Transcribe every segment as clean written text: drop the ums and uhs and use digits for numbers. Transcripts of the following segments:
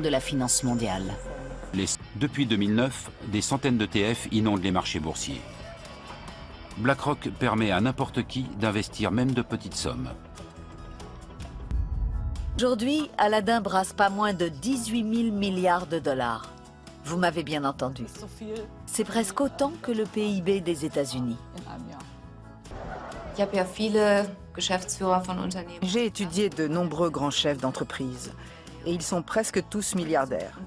de la finance mondiale. Depuis 2009, des centaines d'ETF inondent les marchés boursiers. BlackRock permet à n'importe qui d'investir même de petites sommes. Aujourd'hui, Aladdin brasse pas moins de 18 000 milliards de dollars. Vous m'avez bien entendu. C'est presque autant que le PIB des États-Unis. J'ai étudié de nombreux grands chefs d'entreprise et ils sont presque tous milliardaires.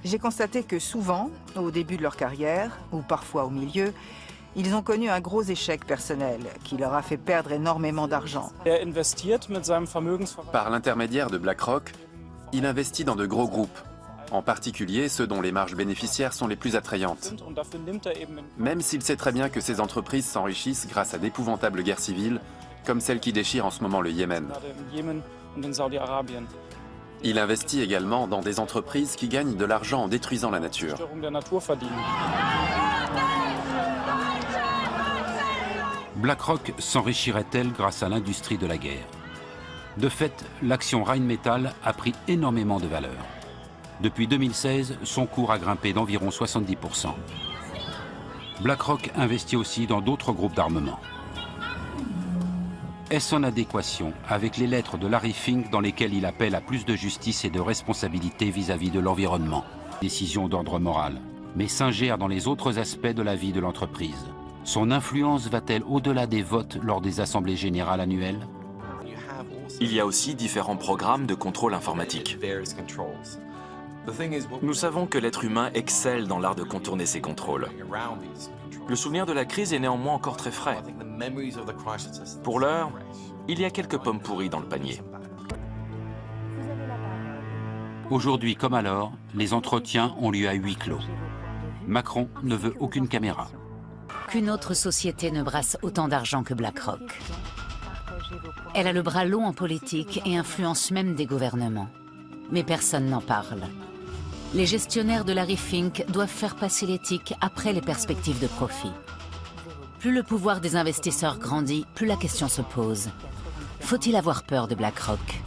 J'ai constaté que souvent, au début de leur carrière, ou parfois au milieu, ils ont connu un gros échec personnel qui leur a fait perdre énormément d'argent. Par l'intermédiaire de BlackRock, il investit dans de gros groupes, en particulier ceux dont les marges bénéficiaires sont les plus attrayantes. Même s'il sait très bien que ces entreprises s'enrichissent grâce à d'épouvantables guerres civiles, comme celle qui déchire en ce moment le Yémen. Il investit également dans des entreprises qui gagnent de l'argent en détruisant la nature. BlackRock s'enrichirait-elle grâce à l'industrie de la guerre? De fait, l'action Rheinmetall a pris énormément de valeur. Depuis 2016, son cours a grimpé d'environ 70%. BlackRock investit aussi dans d'autres groupes d'armement. Est-ce en adéquation avec les lettres de Larry Fink dans lesquelles il appelle à plus de justice et de responsabilité vis-à-vis de l'environnement? Décision d'ordre moral, mais s'ingère dans les autres aspects de la vie de l'entreprise. Son influence va-t-elle au-delà des votes lors des assemblées générales annuelles? Il y a aussi différents programmes de contrôle informatique. Nous savons que l'être humain excelle dans l'art de contourner ces contrôles. Le souvenir de la crise est néanmoins encore très frais. Pour l'heure, il y a quelques pommes pourries dans le panier. Aujourd'hui comme alors, les entretiens ont lieu à huis clos. Macron ne veut aucune caméra. Qu'une autre société ne brasse autant d'argent que BlackRock. Elle a le bras long en politique et influence même des gouvernements. Mais personne n'en parle. Les gestionnaires de Larry Fink doivent faire passer l'éthique après les perspectives de profit. Plus le pouvoir des investisseurs grandit, plus la question se pose. Faut-il avoir peur de BlackRock?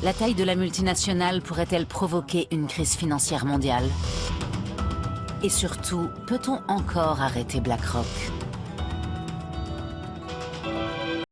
La taille de la multinationale pourrait-elle provoquer une crise financière mondiale? Et surtout, peut-on encore arrêter BlackRock?